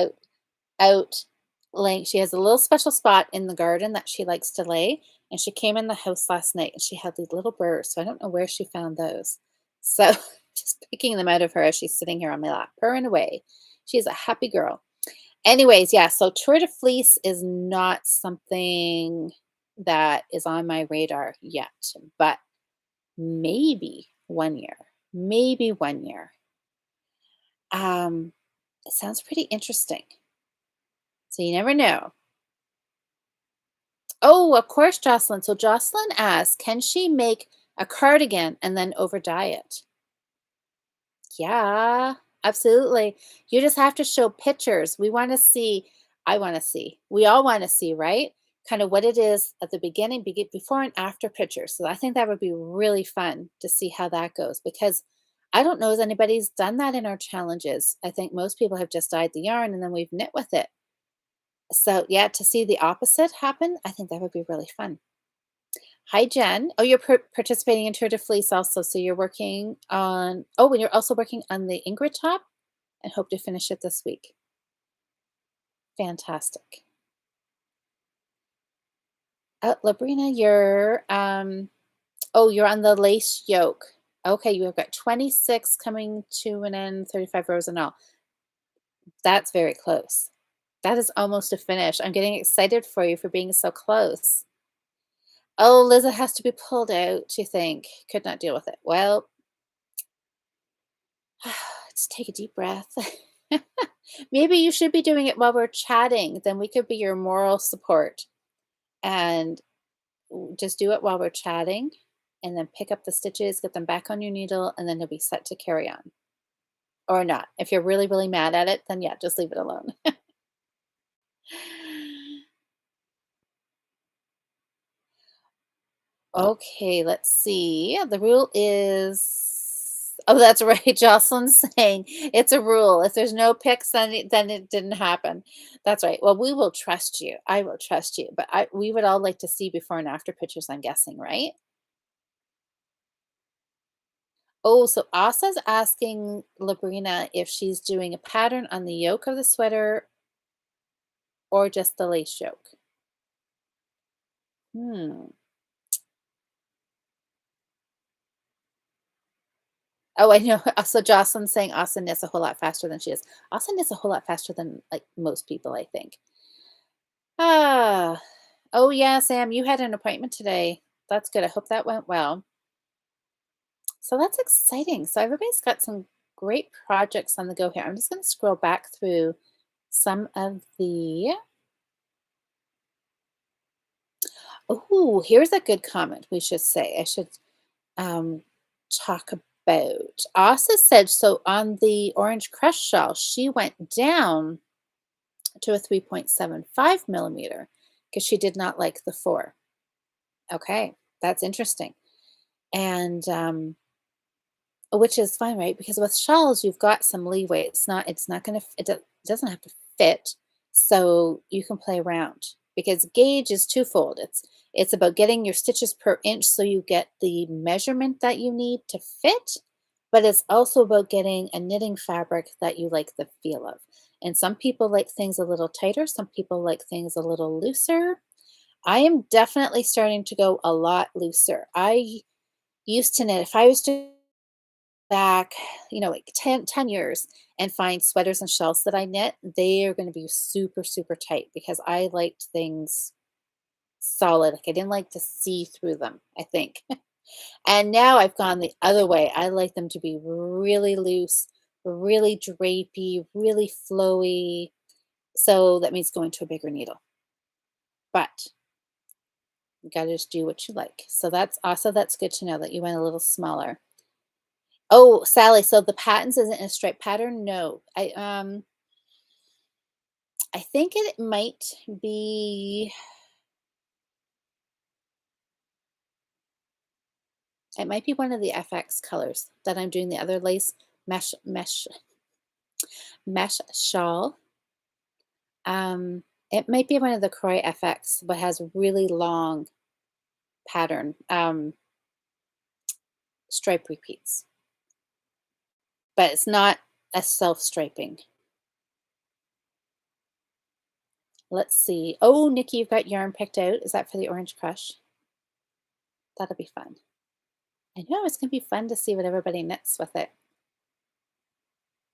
out laying. She has a little special spot in the garden that she likes to lay, and she came in the house last night and she had these little burrs. So I don't know where she found those. So just picking them out of her as she's sitting here on my lap, purring away. She's a happy girl. Anyways, yeah, so Tour de Fleece is not something that is on my radar yet, but maybe one year. Maybe one year. It sounds pretty interesting. So you never know. Oh, of course, Jocelyn. So Jocelyn asked, can she make a cardigan and then over dye it? Yeah, absolutely. You just have to show pictures. We want to see, I want to see, we all want to see, right? Kind of what it is at the beginning, before and after pictures. So I think that would be really fun to see how that goes because I don't know if anybody's done that in our challenges. I think most people have just dyed the yarn and then we've knit with it. So yeah, to see the opposite happen, I think that would be really fun. Hi, Jen. Oh, you're participating in Tour de Fleece also. So you're working on, oh, and you're also working on the Ingrid top and hope to finish it this week. Fantastic. Labrina, you're on the lace yoke. Okay, you have got 26 coming to an end, 35 rows in all. That's very close. That is almost a finish. I'm getting excited for you for being so close. Oh, Liz, it has to be pulled out, you think. Could not deal with it. Well, just take a deep breath. Maybe you should be doing it while we're chatting. Then we could be your moral support and just do it while we're chatting and then pick up the stitches, get them back on your needle, and then you'll be set to carry on. Or not. If you're really, really mad at it, then yeah, just leave it alone. Okay, let's see. The rule is, oh, that's right. Jocelyn's saying it's a rule. If there's no pics, then it didn't happen. That's right. Well, we will trust you. I will trust you. But we would all like to see before and after pictures, I'm guessing, right? Oh, so Asa's asking Labrina if she's doing a pattern on the yoke of the sweater or just the lace yoke. Hmm. Oh, I know. So Jocelyn's saying Asa knits a whole lot faster than she is. Asa knits a whole lot faster than like most people, I think. Ah. Oh yeah, Sam, you had an appointment today. That's good. I hope that went well. So that's exciting. So everybody's got some great projects on the go here. I'm just going to scroll back through some of the. Oh, here's a good comment we should say. I should um, talk about. Asa said so on the Orange Crush shawl, she went down to a 3.75 millimeter because she did not like the 4. Okay, that's interesting. And which is fine, right? Because with shawls, you've got some leeway. It's not going to, doesn't have to fit. So you can play around because gauge is twofold. It's about getting your stitches per inch so you get the measurement that you need to fit, but it's also about getting a knitting fabric that you like the feel of. And some people like things a little tighter, some people like things a little looser. I am definitely starting to go a lot looser. I used to knit, if I was to back, like 10 years and find sweaters and shawls that I knit, they are going to be super, super tight because I liked things solid. Like I didn't like to see through them, I think. And now I've gone the other way. I like them to be really loose, really drapey, really flowy. So that means going to a bigger needle. But you got to just do what you like. So that's good to know that you went a little smaller. Oh, Sally, so the patterns isn't a straight pattern? No. I think it might be one of the FX colors that I'm doing the other lace mesh shawl. It might be one of the Croy FX, but has really long pattern stripe repeats, but it's not a self-striping. Let's see. Oh, Nikki, you've got yarn picked out. Is that for the Orange Crush? That'll be fun. I know it's going to be fun to see what everybody knits with it.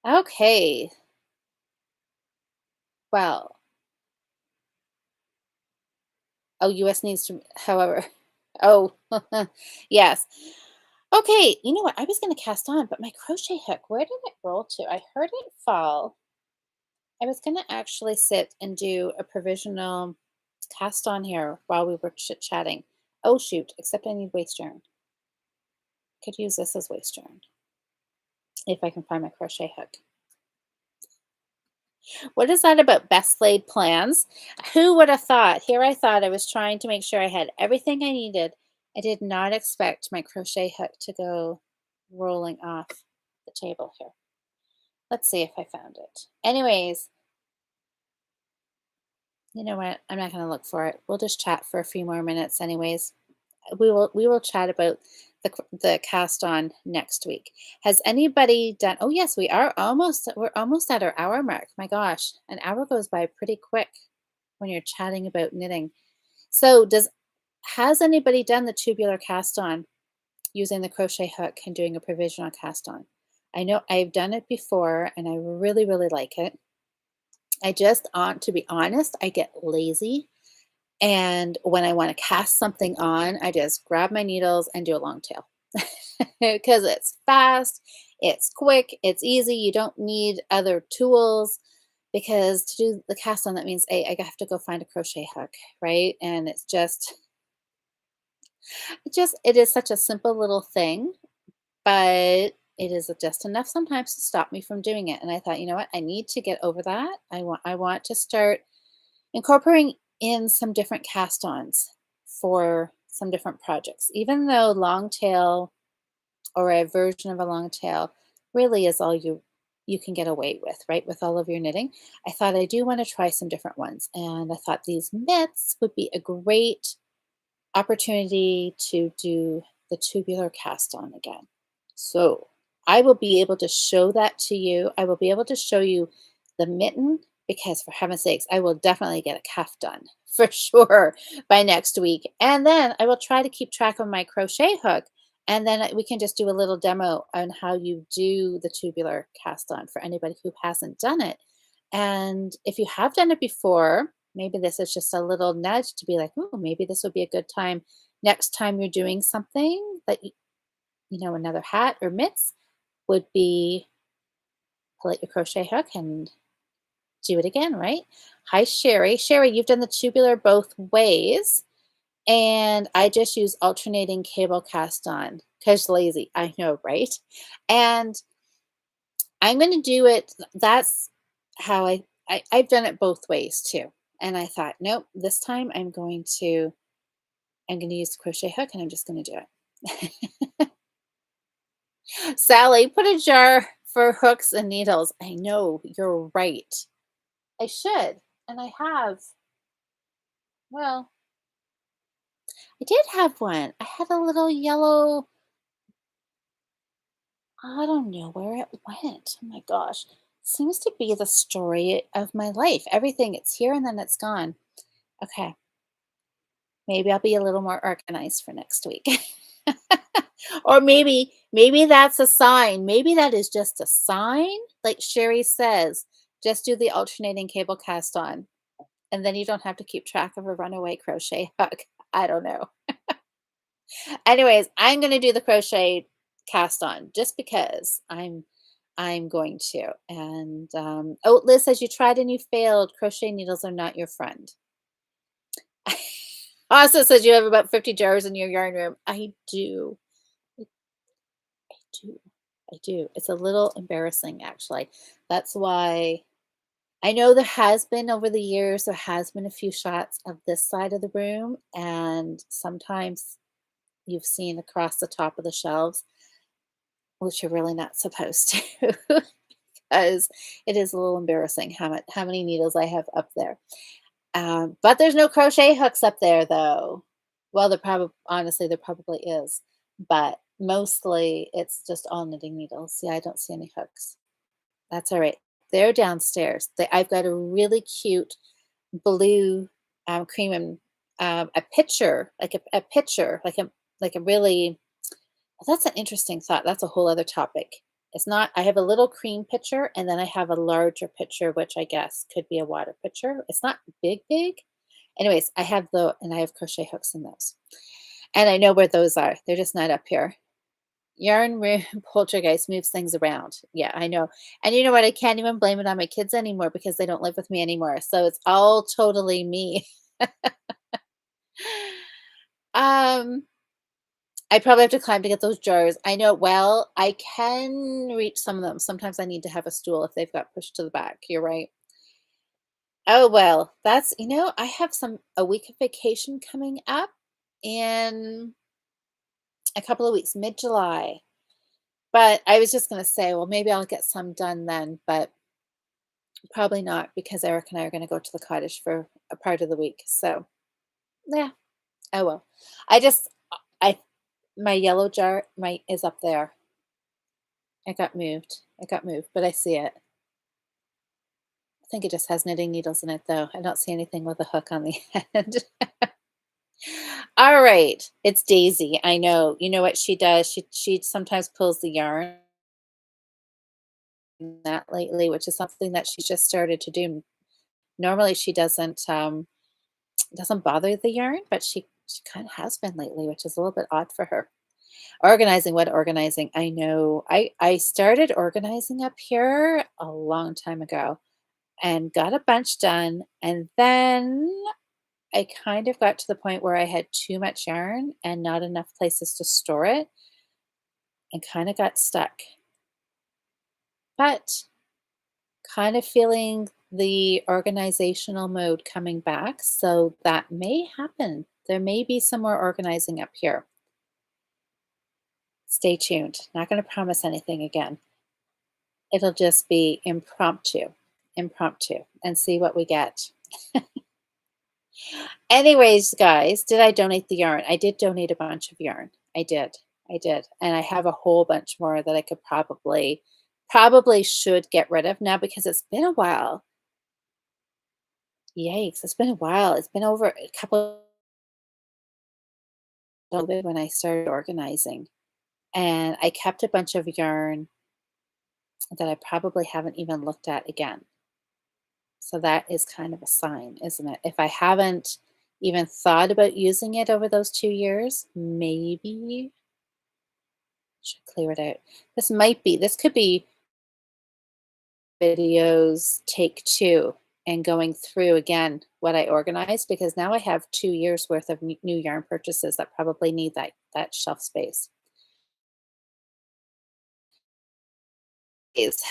Okay. Well, oh, US needs to, however, oh, yes. Okay, you know what? I was going to cast on, but my crochet hook, where did it roll to? I heard it fall. I was going to actually sit and do a provisional cast on here while we were chit-chatting. Oh, shoot, except I need waist yarn. Could use this as waist yarn if I can find my crochet hook. What is that about best laid plans? Who would have thought? Here I thought I was trying to make sure I had everything I needed. I did not expect my crochet hook to go rolling off the table here. Let's see if I found it. Anyways, you know what? I'm not going to look for it. We'll just chat for a few more minutes anyways. We will chat about the cast on next week. Has anybody done? Oh yes, we're almost at our hour mark. My gosh, an hour goes by pretty quick when you're chatting about knitting. So has anybody done the tubular cast on using the crochet hook and doing a provisional cast on? I know I've done it before and I really, really like it. I just, to be honest, I get lazy. And when I want to cast something on, I just grab my needles and do a long tail because it's fast, it's quick, it's easy. You don't need other tools because to do the cast on, that means I have to go find a crochet hook, right? And it is such a simple little thing, but it is just enough sometimes to stop me from doing it. And I thought, you know what? I need to get over that. I want to start incorporating in some different cast-ons for some different projects. Even though long tail or a version of a long tail really is all you can get away with, right? With all of your knitting. I thought I do want to try some different ones. And I thought these mitts would be a great opportunity to do the tubular cast on again. So I will be able to show that to you. I will be able to show you the mitten because for heaven's sakes, I will definitely get a cuff done for sure by next week. And then I will try to keep track of my crochet hook. And then we can just do a little demo on how you do the tubular cast on for anybody who hasn't done it. And if you have done it before, maybe this is just a little nudge to be like, oh, maybe this would be a good time next time you're doing something that another hat or mitts would be pull out your crochet hook and do it again, right? Hi, Sherry. Sherry, you've done the tubular both ways. And I just use alternating cable cast on because lazy. I know, right? And I'm going to do it. That's how I've done it both ways too. And I thought, nope, this time I'm going to use the crochet hook and I'm just going to do it. Sally, put a jar for hooks and needles. I know, you're right. I should. And I have. Well, I did have one. I had a little yellow. I don't know where it went. Oh my gosh. Seems to be the story of my life. Everything, it's here and then it's gone. Okay. Maybe I'll be a little more organized for next week. Or maybe that's a sign. Maybe that is just a sign. Like Sherry says, just do the alternating cable cast on. And then you don't have to keep track of a runaway crochet hook. I don't know. Anyways, I'm going to do the crochet cast on just because I'm going to. And oh, Liz says you tried and you failed. Crochet needles are not your friend. Also says you have about 50 jars in your yarn room. I do. I do. I do. It's a little embarrassing, actually. That's why I know there has been over the years, there has been a few shots of this side of the room, and sometimes you've seen across the top of the shelves, which you're really not supposed to, because it is a little embarrassing how many needles I have up there. But there's no crochet hooks up there, though. Well, there probably is, but mostly it's just all knitting needles. Yeah, I don't see any hooks. That's all right. They're downstairs. I've got a really cute blue cream and a picture, a picture, like a really. Well, that's an interesting thought. That's a whole other topic. It's not. I have a little cream pitcher, and then I have a larger pitcher, which I guess could be a water pitcher. It's not big, big. Anyways, and I have crochet hooks in those, and I know where those are. They're just not up here. Yarn room poltergeist moves things around. Yeah, I know. And you know what? I can't even blame it on my kids anymore because they don't live with me anymore. So it's all totally me. um, I probably have to climb to get those jars. I know. Well, I can reach some of them. Sometimes I need to have a stool if they've got pushed to the back. You're right. Oh well, I have a week of vacation coming up in a couple of weeks, mid-July. But I was just gonna say, well, maybe I'll get some done then, but probably not because Eric and I are gonna go to the cottage for a part of the week. So yeah. Oh well. I just I my yellow jar is up there. It got moved. It got moved, but I see it. I think it just has knitting needles in it though. I don't see anything with a hook on the end. All right. It's Daisy. I know. You know what she does? She sometimes pulls the yarn that lately, which is something that she's just started to do. Normally she doesn't bother the yarn, but she kind of has been lately, which is a little bit odd for her. Organizing, what organizing? I know. I started organizing up here a long time ago and got a bunch done, and then I kind of got to the point where I had too much yarn and not enough places to store it and kind of got stuck. But kind of feeling the organizational mode coming back, so that may happen. There may be some more organizing up here. Stay tuned. Not going to promise anything again. It'll just be impromptu, and see what we get. Anyways, guys, did I donate the yarn? I did donate a bunch of yarn. I did. I did. And I have a whole bunch more that I could probably should get rid of now because it's been a while. Yikes, it's been a while. It's been over a couple of bit when I started organizing. And I kept a bunch of yarn that I probably haven't even looked at again. So that is kind of a sign, isn't it? If I haven't even thought about using it over those 2 years, maybe should clear it out. This could be videos take 2 and going through again what I organized because now I have 2 years worth of new yarn purchases that probably need that shelf space. Is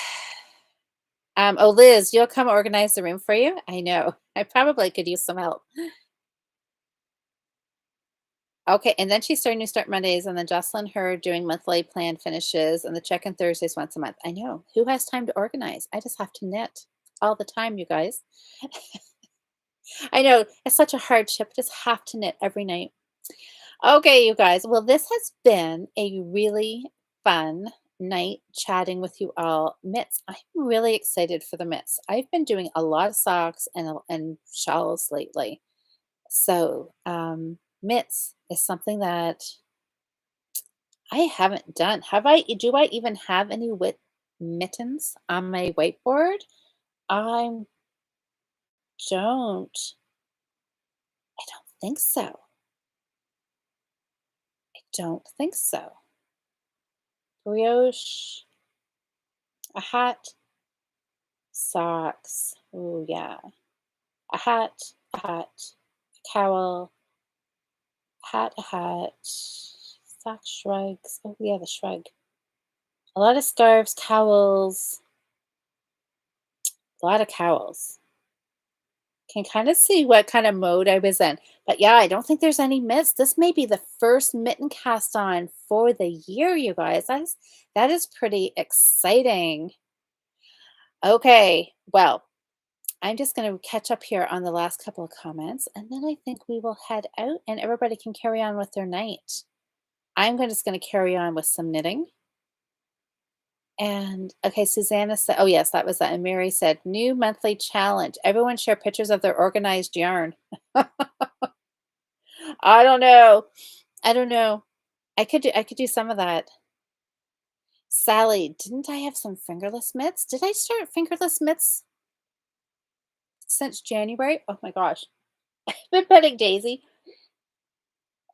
oh, Liz, you'll come organize the room for you? I know. I probably could use some help. Okay, and then she's starting to start Mondays, and then Jocelyn, her doing monthly plan finishes, and the check-in Thursdays once a month. I know. Who has time to organize? I just have to knit all the time, you guys. I know. It's such a hardship. Just have to knit every night. Okay, you guys. Well, this has been a really fun night chatting with you all. Mitts, I'm really excited for the mitts. I've been doing a lot of socks and shawls lately. So, mitts is something that I haven't done. Have I? Do I even have any mittens on my whiteboard? I don't. I don't think so. I don't think so. Brioche, a hat, socks. Oh yeah, a cowl, a hat, sock shrugs. Oh yeah, the shrug. A lot of scarves, cowls, a lot of cowls. Can kind of see what kind of mode I was in. But yeah, I don't think there's any mitts. This may be the first mitten cast on for the year, you guys. That is pretty exciting. Okay, well, I'm just going to catch up here on the last couple of comments, and then I think we will head out and everybody can carry on with their night. Just going to carry on with some knitting. And okay, Susanna said, oh, yes, that was that. And Mary said, new monthly challenge. Everyone share pictures of their organized yarn. I don't know. I don't know. I could do some of that. Sally, didn't I have some fingerless mitts? Did I start fingerless mitts since January? Oh my gosh. I've been petting Daisy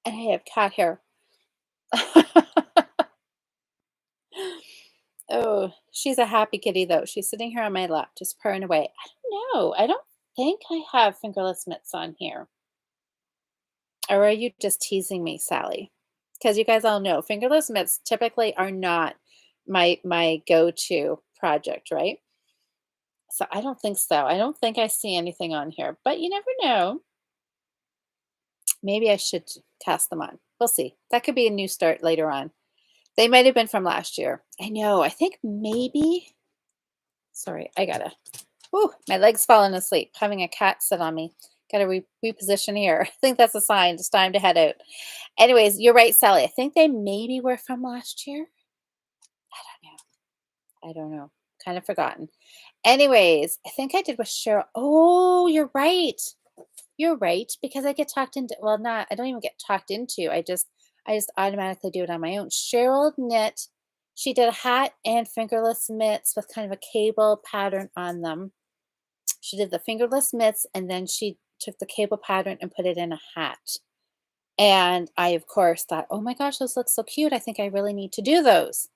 and I have cat hair. Oh, she's a happy kitty though. She's sitting here on my lap, just purring away. I don't know. I don't think I have fingerless mitts on here. Or are you just teasing me, Sally? Because you guys all know fingerless mitts typically are not my go-to project, right? So I don't think so. I don't think I see anything on here, but you never know. Maybe I should cast them on. We'll see. That could be a new start later on. They might have been from last year. I know. I think maybe. Sorry, I gotta. Whew, my leg's falling asleep. Having a cat sit on me. Gotta reposition here. I think that's a sign. It's time to head out. Anyways, you're right, Sally. I think they maybe were from last year. I don't know. I don't know. Kind of forgotten. Anyways, I think I did with Cheryl. Oh, you're right. You're right, because I get talked into, well, not, I don't even get talked into. I just automatically do it on my own. Cheryl knit. She did a hat and fingerless mitts with kind of a cable pattern on them. She did the fingerless mitts and then she took the cable pattern and put it in a hat. And I, of course, thought, oh my gosh, those look so cute. I think I really need to do those.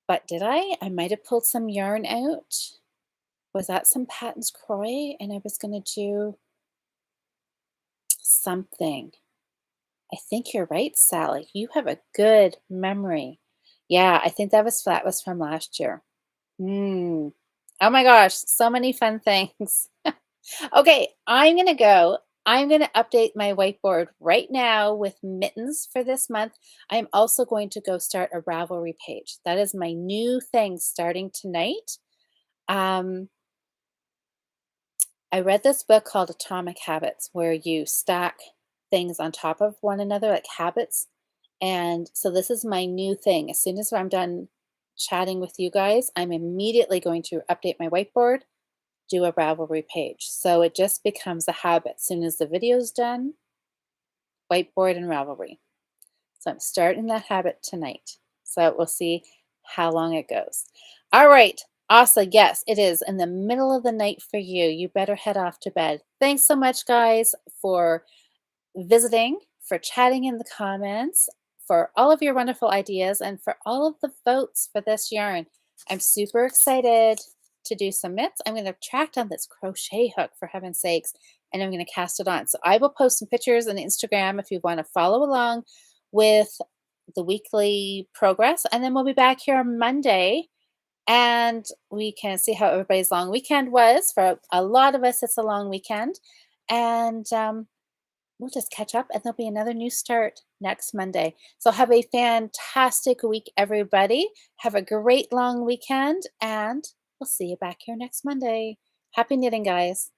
But did I? I might have pulled some yarn out. Was that some Patton's Croy? And I was going to do something. I think you're right, Sally. You have a good memory. Yeah, I think that was from last year. Hmm. Oh my gosh, so many fun things. Okay, I'm gonna go. I'm gonna update my whiteboard right now with Mittens for this month. I'm also going to go start a Ravelry page. That is my new thing starting tonight. Um, I read this book called Atomic Habits, where you stack things on top of one another, like habits. And so this is my new thing. As soon as I'm done chatting with you guys, I'm immediately going to update my whiteboard, do a Ravelry page. So it just becomes a habit. As soon as the video's done, whiteboard and Ravelry. So I'm starting that habit tonight. So we'll see how long it goes. All right. Asa, yes, it is in the middle of the night for you. You better head off to bed. Thanks so much, guys, for visiting, for chatting in the comments, for all of your wonderful ideas, and for all of the votes for this yarn. I'm super excited to do some mitts. I'm going to track down this crochet hook, for heaven's sakes, and I'm going to cast it on. So I will post some pictures on Instagram if you want to follow along with the weekly progress. And then we'll be back here on Monday and we can see how everybody's long weekend was. For a lot of us, it's a long weekend. And we'll just catch up and there'll be another new start next Monday. So have a fantastic week, everybody. Have a great long weekend, and we'll see you back here next Monday. Happy knitting, guys.